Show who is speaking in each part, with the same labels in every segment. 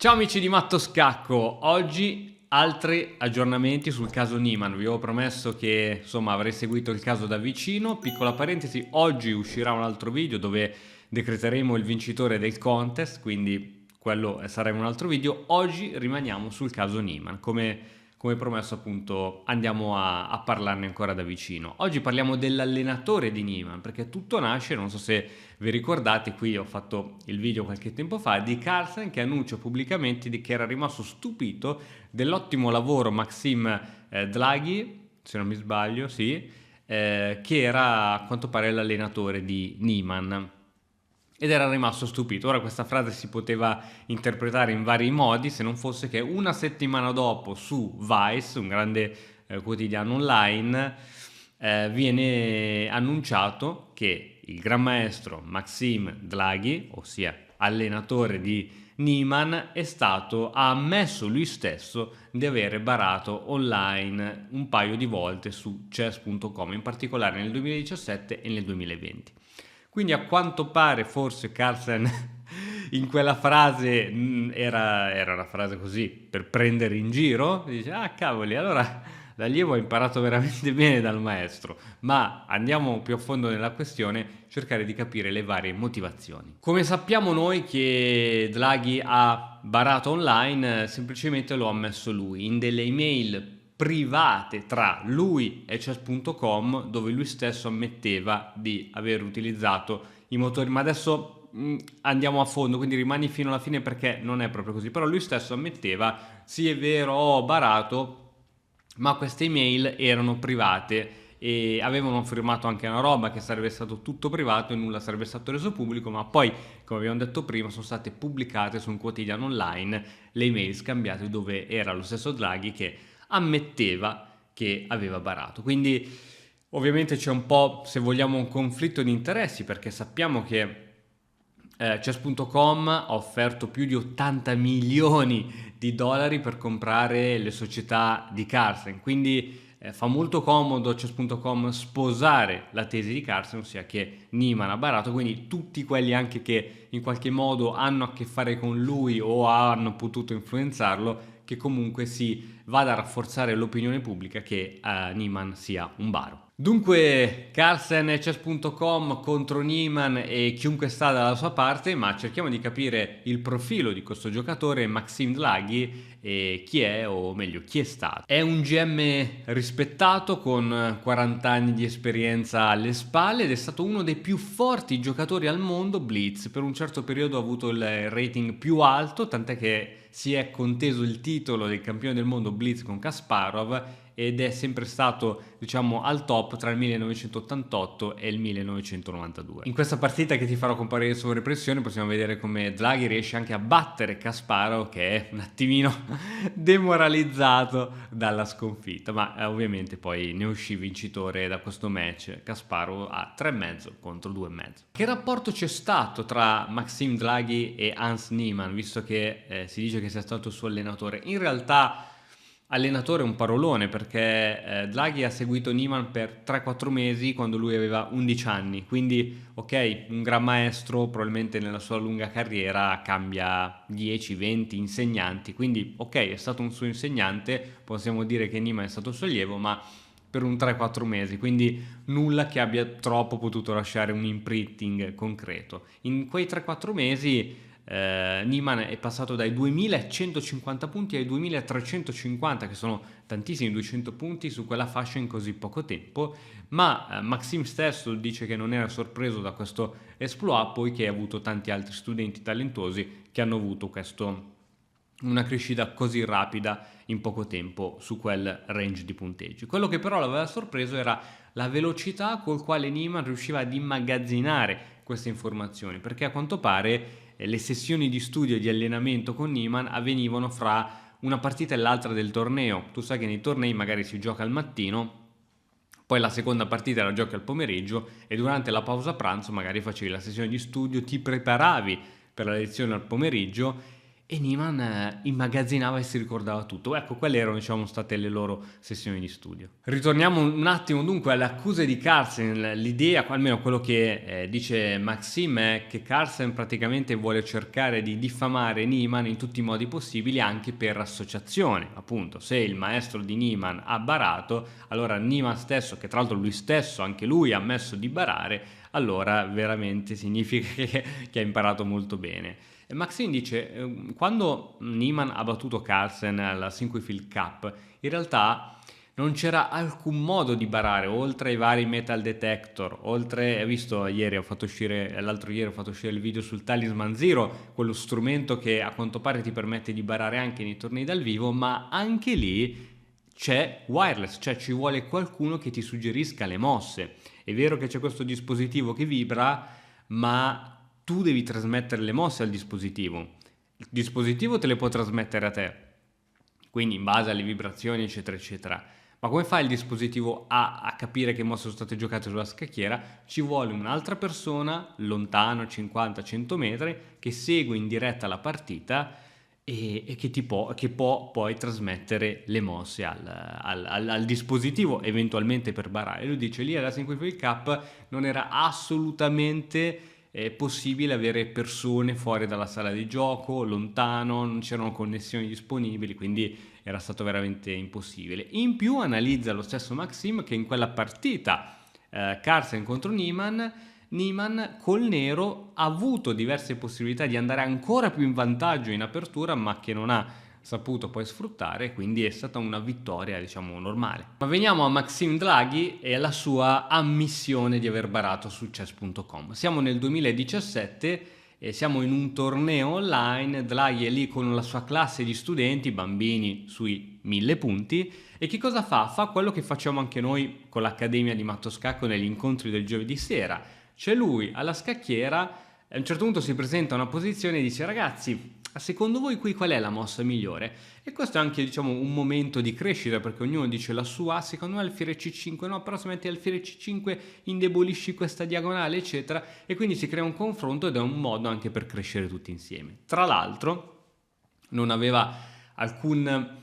Speaker 1: Ciao amici di Matto Scacco, oggi altri aggiornamenti sul caso Niemann. Vi avevo promesso che insomma avrei seguito il caso da vicino. Piccola parentesi, oggi uscirà un altro video dove decreteremo il vincitore del contest, quindi quello sarà un altro video. Oggi rimaniamo sul caso Niemann, come promesso appunto andiamo a parlarne ancora da vicino. Oggi parliamo dell'allenatore di Niemann, perché tutto nasce, non so se vi ricordate, qui ho fatto il video qualche tempo fa, di Carlsen che annuncia pubblicamente che era rimasto stupito dell'ottimo lavoro Maxim Draghi, se non mi sbaglio, sì, che era a quanto pare l'allenatore di Niemann. Ed era rimasto stupito. Ora questa frase si poteva interpretare in vari modi, se non fosse che una settimana dopo su Vice, un grande quotidiano online, viene annunciato che il gran maestro Maxim Draghi, ossia allenatore di Niemann, ha ammesso lui stesso di avere barato online un paio di volte su chess.com, in particolare nel 2017 e nel 2020. Quindi a quanto pare forse Carlsen in quella frase era una frase così per prendere in giro, dice ah cavoli, allora l'allievo ha imparato veramente bene dal maestro, ma andiamo più a fondo nella questione, cercare di capire le varie motivazioni. Come sappiamo noi che Draghi ha barato online, semplicemente lo ha ammesso lui in delle email private tra lui e chess.com, dove lui stesso ammetteva di aver utilizzato i motori, ma adesso andiamo a fondo, quindi rimani fino alla fine perché non è proprio così, però lui stesso ammetteva sì è vero ho barato, ma queste email erano private e avevano firmato anche una roba che sarebbe stato tutto privato e nulla sarebbe stato reso pubblico, ma poi come abbiamo detto prima sono state pubblicate su un quotidiano online le email scambiate dove era lo stesso Draghi che ammetteva che aveva barato. Quindi ovviamente c'è un po', se vogliamo, un conflitto di interessi, perché sappiamo che chess.com ha offerto più di 80 milioni di dollari per comprare le società di Carlsen, quindi fa molto comodo chess.com sposare la tesi di Carlsen, ossia che Niemann ha barato, quindi tutti quelli anche che in qualche modo hanno a che fare con lui o hanno potuto influenzarlo, che comunque si vada a rafforzare l'opinione pubblica che Niemann sia un baro. Dunque Carlsen e chess.com contro Niemann e chiunque sta dalla sua parte, ma cerchiamo di capire il profilo di questo giocatore Maxim Draghi e chi è, o meglio chi è stato. È un GM rispettato con 40 anni di esperienza alle spalle ed è stato uno dei più forti giocatori al mondo Blitz. Per un certo periodo ha avuto il rating più alto, tant'è che si è conteso il titolo del campione del mondo Blitz con Kasparov ed è sempre stato, diciamo, al top tra il 1988 e il 1992. In questa partita che ti farò comparire su Repressione possiamo vedere come Draghi riesce anche a battere Kasparov, che è un attimino demoralizzato dalla sconfitta, ma ovviamente poi ne uscì vincitore da questo match. Kasparov a 3,5 contro 2,5. Che rapporto c'è stato tra Maxim Draghi e Hans Niemann, visto che si dice che sia stato il suo allenatore? In realtà allenatore è un parolone, perché Draghi ha seguito Niemann per 3-4 mesi quando lui aveva 11 anni, quindi ok, un gran maestro probabilmente nella sua lunga carriera cambia 10-20 insegnanti, quindi ok, è stato un suo insegnante, possiamo dire che Niemann è stato suo allievo, ma per un 3-4 mesi, quindi nulla che abbia troppo potuto lasciare un imprinting concreto. In quei 3-4 mesi Niemann è passato dai 2150 punti ai 2350, che sono tantissimi, 200 punti su quella fascia in così poco tempo, ma Maxim stesso dice che non era sorpreso da questo exploit, poiché ha avuto tanti altri studenti talentuosi che hanno avuto una crescita così rapida in poco tempo su quel range di punteggi. Quello che però l'aveva sorpreso era la velocità col quale Niemann riusciva ad immagazzinare queste informazioni, perché a quanto pare le sessioni di studio e di allenamento con Niemann avvenivano fra una partita e l'altra del torneo. Tu sai che nei tornei magari si gioca al mattino, poi la seconda partita la giochi al pomeriggio e durante la pausa pranzo magari facevi la sessione di studio, ti preparavi per la lezione al pomeriggio e Niemann immagazzinava e si ricordava tutto. Ecco, quelle erano, diciamo, state le loro sessioni di studio. Ritorniamo un attimo dunque alle accuse di Carlsen. L'idea, almeno quello che dice Maxim, è che Carlsen praticamente vuole cercare di diffamare Niemann in tutti i modi possibili, anche per associazione. Appunto, se il maestro di Niemann ha barato, allora Niemann stesso, che tra l'altro lui stesso, anche lui ha ammesso di barare, allora veramente significa che ha imparato molto bene. E Maxine dice, quando Niemann ha battuto Carlsen alla Sinquefield Cup, in realtà non c'era alcun modo di barare, oltre ai vari metal detector, oltre, hai visto l'altro ieri ho fatto uscire il video sul Talisman Zero, quello strumento che a quanto pare ti permette di barare anche nei tornei dal vivo, ma anche lì c'è wireless, cioè ci vuole qualcuno che ti suggerisca le mosse. È vero che c'è questo dispositivo che vibra, ma tu devi trasmettere le mosse al dispositivo. Il dispositivo te le può trasmettere a te, quindi in base alle vibrazioni, eccetera, eccetera. Ma come fa il dispositivo a capire che mosse sono state giocate sulla scacchiera? Ci vuole un'altra persona, lontano 50-100 metri, che segue in diretta la partita e che può poi trasmettere le mosse al dispositivo, eventualmente per barare. Lui dice lì alla Sinquefield Cup non era assolutamente possibile avere persone fuori dalla sala di gioco, lontano, non c'erano connessioni disponibili, quindi era stato veramente impossibile. In più analizza lo stesso Maxim che in quella partita Carlsen contro Niemann col nero ha avuto diverse possibilità di andare ancora più in vantaggio in apertura, ma che non ha saputo poi sfruttare, quindi è stata una vittoria, diciamo, normale. Ma veniamo a Maxime Draghi e alla sua ammissione di aver barato su chess.com. Siamo nel 2017 e siamo in un torneo online. Draghi è lì con la sua classe di studenti, bambini sui 1000 punti, e che cosa fa? Fa quello che facciamo anche noi con l'Accademia di Matto Scacco negli incontri del giovedì sera. C'è lui alla scacchiera, a un certo punto si presenta una posizione e dice: ragazzi, secondo voi qui qual è la mossa migliore? E questo è anche, diciamo, un momento di crescita, perché ognuno dice la sua. Secondo me alfiere C5 no, però se metti alfiere C5 indebolisci questa diagonale, eccetera, e quindi si crea un confronto ed è un modo anche per crescere tutti insieme. Tra l'altro non aveva alcun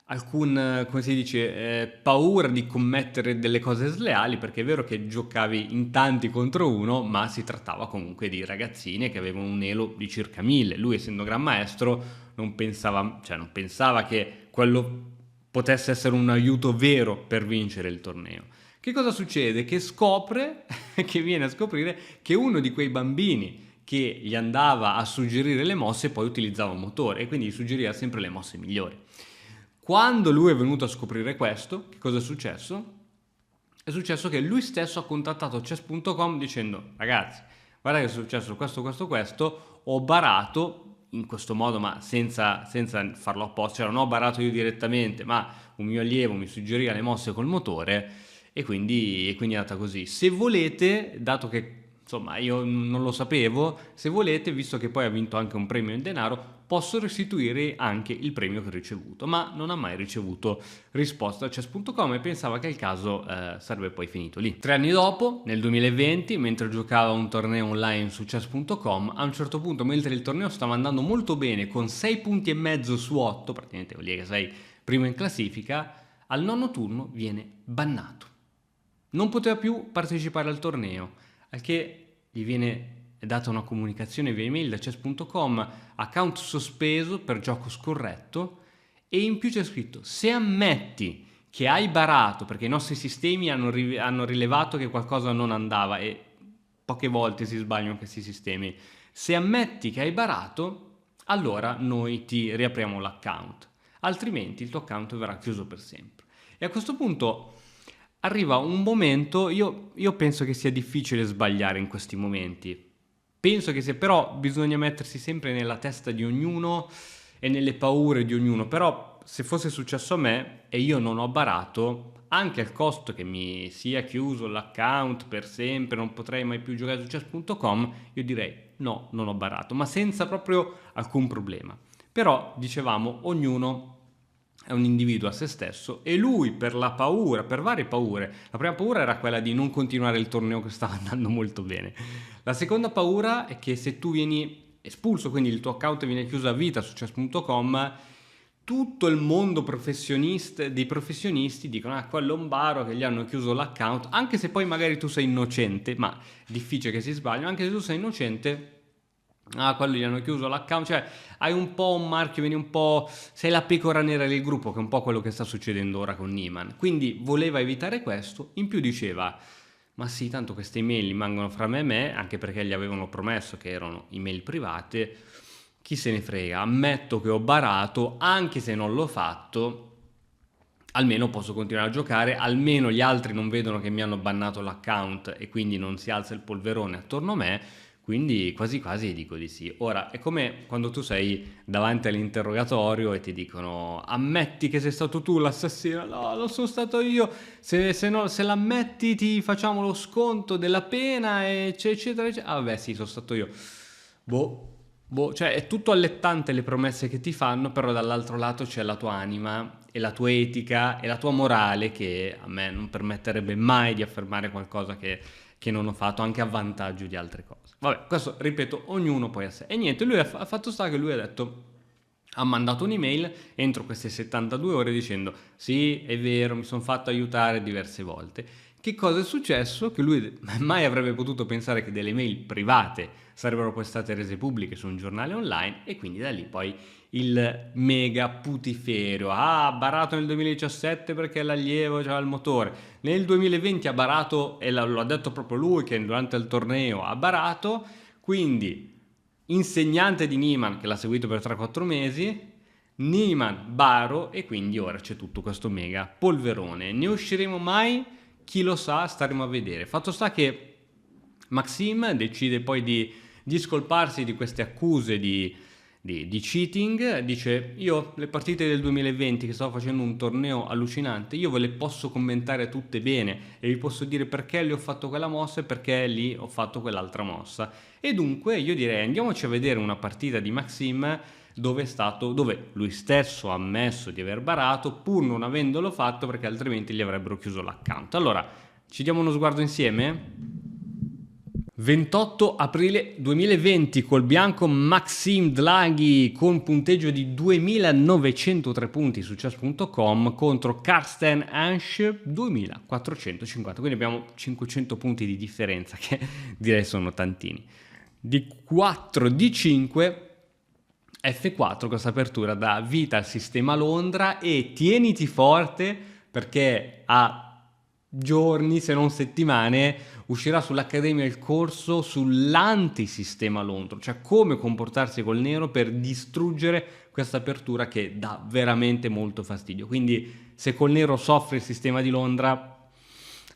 Speaker 1: come si dice, paura di commettere delle cose sleali, perché è vero che giocavi in tanti contro uno, ma si trattava comunque di ragazzine che avevano un elo di circa 1000. Lui, essendo gran maestro, non pensava che quello potesse essere un aiuto vero per vincere il torneo. Che cosa succede? Che scopre, che viene a scoprire che uno di quei bambini che gli andava a suggerire le mosse poi utilizzava un motore e quindi gli suggeriva sempre le mosse migliori. Quando lui è venuto a scoprire questo, che cosa è successo? È successo che lui stesso ha contattato chess.com dicendo: ragazzi, guarda che è successo questo, ho barato in questo modo, ma senza farlo apposta, cioè non ho barato io direttamente, ma un mio allievo mi suggeriva le mosse col motore e quindi è andata così. Se volete, dato che insomma io non lo sapevo, se volete, visto che poi ha vinto anche un premio in denaro, posso restituire anche il premio che ho ricevuto, ma non ha mai ricevuto risposta a chess.com e pensava che il caso sarebbe poi finito lì. 3 anni dopo, nel 2020, mentre giocava un torneo online su chess.com, a un certo punto, mentre il torneo stava andando molto bene, con 6 punti e mezzo su 8, praticamente vuol dire che sei primo in classifica, al nono turno viene bannato. Non poteva più partecipare al torneo, al che gli viene data una comunicazione via email da chess.com: account sospeso per gioco scorretto, e in più c'è scritto: se ammetti che hai barato, perché i nostri sistemi hanno rilevato che qualcosa non andava e poche volte si sbagliano questi sistemi, se ammetti che hai barato, allora noi ti riapriamo l'account, altrimenti il tuo account verrà chiuso per sempre. E a questo punto arriva un momento, io penso che sia difficile sbagliare in questi momenti, penso che sia, però bisogna mettersi sempre nella testa di ognuno e nelle paure di ognuno. Però se fosse successo a me e io non ho barato, anche al costo che mi sia chiuso l'account per sempre, non potrei mai più giocare su chess.com, io direi no, non ho barato, ma senza proprio alcun problema. Però dicevamo, ognuno è un individuo a se stesso e lui, per la paura, per varie paure, la prima paura era quella di non continuare il torneo che stava andando molto bene. La seconda paura è che se tu vieni espulso, quindi il tuo account viene chiuso a vita su chess.com, tutto il mondo dei professionisti dicono quello è un baro che gli hanno chiuso l'account, anche se poi magari tu sei innocente, ma difficile che si sbagliano, anche se tu sei innocente, quello gli hanno chiuso l'account, cioè hai un po' un marchio, vieni un po', sei la pecora nera del gruppo, che è un po' quello che sta succedendo ora con Niemann, quindi voleva evitare questo, in più diceva ma sì, tanto queste email rimangono fra me e me, anche perché gli avevano promesso che erano email private, chi se ne frega, ammetto che ho barato, anche se non l'ho fatto, almeno posso continuare a giocare, almeno gli altri non vedono che mi hanno bannato l'account e quindi non si alza il polverone attorno a me, quindi quasi quasi dico di sì. Ora, è come quando tu sei davanti all'interrogatorio e ti dicono ammetti che sei stato tu l'assassino, no, non sono stato io, se l'ammetti ti facciamo lo sconto della pena, eccetera, eccetera. Ah vabbè sì, sono stato io. Cioè è tutto allettante le promesse che ti fanno, però dall'altro lato c'è la tua anima e la tua etica e la tua morale che a me non permetterebbe mai di affermare qualcosa che non ho fatto, anche a vantaggio di altre cose. Vabbè, questo ripeto, ognuno poi a sé. E niente, lui ha fatto sta che lui ha detto, ha mandato un'email entro queste 72 ore dicendo sì, è vero, mi sono fatto aiutare diverse volte. Che cosa è successo? Che lui mai avrebbe potuto pensare che delle mail private sarebbero poi state rese pubbliche su un giornale online e quindi da lì poi il mega putiferio. Ha barato nel 2017 perché l'allievo aveva il motore. Nel 2020 ha barato, e lo ha detto proprio lui che durante il torneo ha barato, quindi insegnante di Niemann che l'ha seguito per 3-4 mesi, Niemann baro e quindi ora c'è tutto questo mega polverone. Ne usciremo mai? Chi lo sa, staremo a vedere. Fatto sta che Maxim decide poi di discolparsi di queste accuse di cheating, dice io le partite del 2020 che stavo facendo un torneo allucinante, io ve le posso commentare tutte bene e vi posso dire perché lì ho fatto quella mossa e perché lì ho fatto quell'altra mossa. E dunque io direi andiamoci a vedere una partita di Maxim dove lui stesso ha ammesso di aver barato pur non avendolo fatto perché altrimenti gli avrebbero chiuso l'account. Allora, ci diamo uno sguardo insieme? 28 aprile 2020 col bianco Maxim Dlaghi con punteggio di 2903 punti su chess.com contro Karsten Ansch 2450, quindi abbiamo 500 punti di differenza che direi sono tantini. D4, D5, F4, questa apertura dà vita al sistema Londra e tieniti forte perché a giorni se non settimane uscirà sull'Accademia il corso sull'antisistema Londra, cioè come comportarsi col nero per distruggere questa apertura che dà veramente molto fastidio. Quindi se col nero soffre il sistema di Londra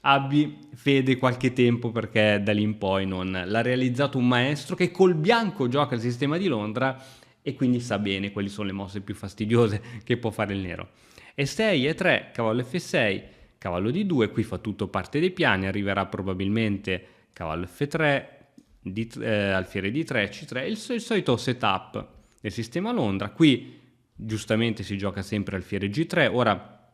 Speaker 1: abbi fede qualche tempo perché da lì in poi non l'ha realizzato un maestro che col bianco gioca il sistema di Londra e quindi sa bene quali sono le mosse più fastidiose che può fare il nero. E6, E3, cavallo F6, cavallo D2, qui fa tutto parte dei piani, arriverà probabilmente cavallo F3, alfiere D3, C3, il solito setup del sistema Londra. Qui giustamente si gioca sempre alfiere G3, ora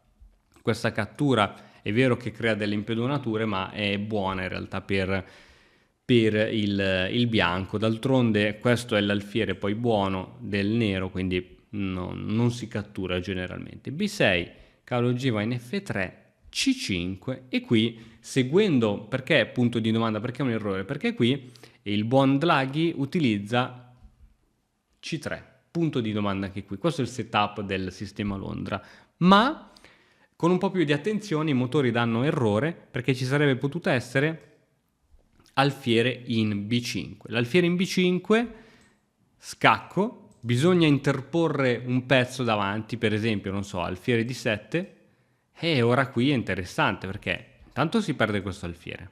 Speaker 1: questa cattura è vero che crea delle impedonature ma è buona in realtà per il bianco, d'altronde questo è l'alfiere poi buono del nero, quindi non si cattura generalmente. B6, cavallo G va in F3, C5 e qui seguendo, perché punto di domanda, perché è un errore? Perché qui il buon Dlaghi utilizza C3, punto di domanda anche qui, questo è il setup del sistema Londra, ma con un po' più di attenzione i motori danno errore perché ci sarebbe potuta essere alfiere in B5. L'alfiere in B5, scacco, bisogna interporre un pezzo davanti, per esempio, non so, alfiere D7, e ora qui è interessante perché tanto si perde questo alfiere.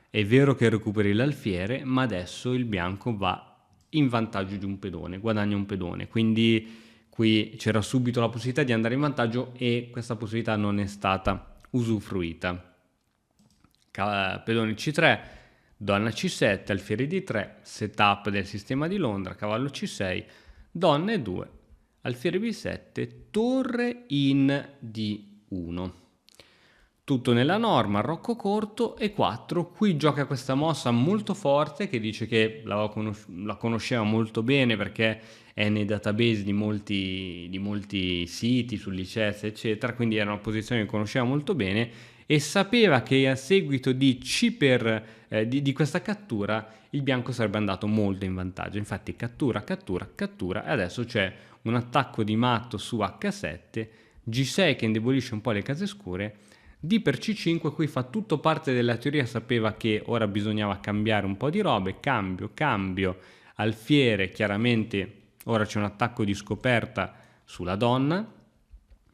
Speaker 1: È vero che recuperi l'alfiere, ma adesso il bianco va in vantaggio di un pedone, guadagna un pedone, quindi qui c'era subito la possibilità di andare in vantaggio e questa possibilità non è stata usufruita. Pedone C3, donna C7, alfiere D3, setup del sistema di Londra, cavallo C6, donna E2, alfiere B7, torre in D1. tutto nella norma, Rocco Corto e 4. Qui gioca questa mossa molto forte che dice che la conosceva molto bene perché è nei database di molti siti sull'ICS eccetera, quindi era una posizione che conosceva molto bene e sapeva che a seguito di di questa cattura il bianco sarebbe andato molto in vantaggio. Infatti cattura e adesso c'è un attacco di matto su H7, G6 che indebolisce un po' le case scure, D per C5. Qui fa tutto parte della teoria, sapeva che ora bisognava cambiare un po' di robe, cambio, alfiere, chiaramente ora c'è un attacco di scoperta sulla donna,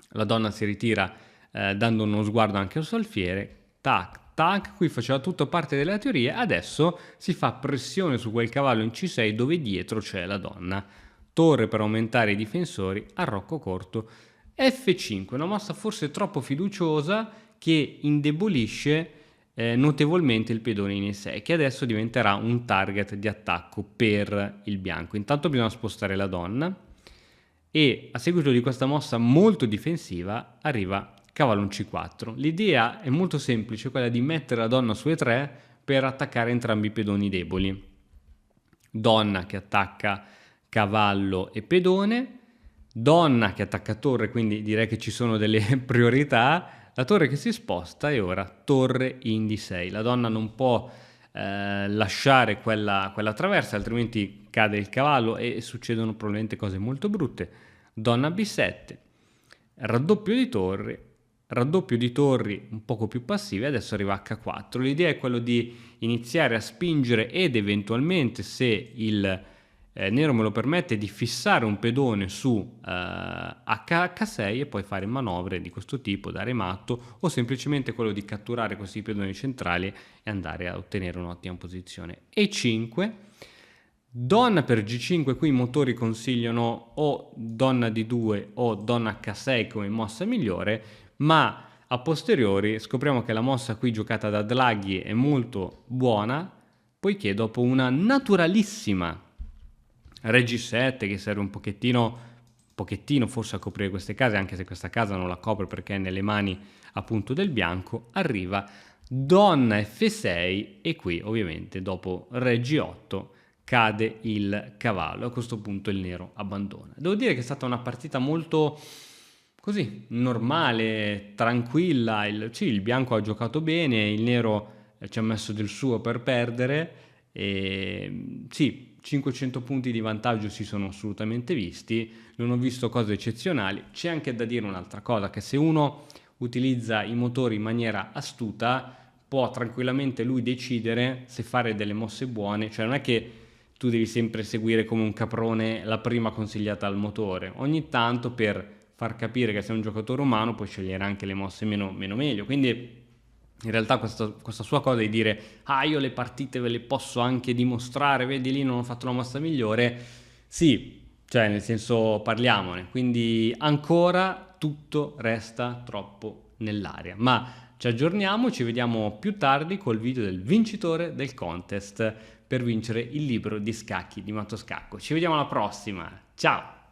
Speaker 1: la donna si ritira dando uno sguardo anche al suo alfiere, tac, qui faceva tutto parte della teoria, adesso si fa pressione su quel cavallo in C6 dove dietro c'è la donna, torre per aumentare i difensori, a Rocco Corto, F5, una mossa forse troppo fiduciosa che indebolisce notevolmente il pedone in E6, che adesso diventerà un target di attacco per il bianco. Intanto bisogna spostare la donna e a seguito di questa mossa molto difensiva arriva cavallo in C4. L'idea è molto semplice, quella di mettere la donna su E3 per attaccare entrambi i pedoni deboli. Donna che attacca cavallo e pedone, donna che attacca torre, quindi direi che ci sono delle priorità. La torre che si sposta e ora torre in D6. La donna non può lasciare quella traversa, altrimenti cade il cavallo e succedono probabilmente cose molto brutte. Donna B7, raddoppio di torri un poco più passive, adesso arriva H4. L'idea è quello di iniziare a spingere ed eventualmente, se il nero me lo permette, di fissare un pedone su H6 e poi fare manovre di questo tipo, dare matto, o semplicemente quello di catturare questi pedoni centrali e andare a ottenere un'ottima posizione. E5, donna per G5, qui i motori consigliano o donna D2 o donna H6 come mossa migliore, ma a posteriori scopriamo che la mossa qui giocata da Draghi è molto buona, poiché dopo una naturalissima Re G7 che serve un pochettino forse a coprire queste case, anche se questa casa non la copre perché è nelle mani appunto del bianco, arriva donna F6 e qui ovviamente dopo Re G8 cade il cavallo. A questo punto il nero abbandona. Devo dire che è stata una partita molto così normale, tranquilla. Il bianco ha giocato bene, il nero ci ha messo del suo per perdere e sì, 500 punti di vantaggio si sono assolutamente visti, non ho visto cose eccezionali. C'è anche da dire un'altra cosa, che se uno utilizza i motori in maniera astuta può tranquillamente lui decidere se fare delle mosse buone, cioè non è che tu devi sempre seguire come un caprone la prima consigliata al motore, ogni tanto per far capire che sei un giocatore umano puoi scegliere anche le mosse meno meglio, quindi in realtà questa sua cosa di dire io le partite ve le posso anche dimostrare, vedi lì non ho fatto la mossa migliore, sì, cioè nel senso parliamone, quindi ancora tutto resta troppo nell'aria, ma ci aggiorniamo, ci vediamo più tardi col video del vincitore del contest per vincere il libro di scacchi di Mattoscacco. Ci vediamo alla prossima, ciao!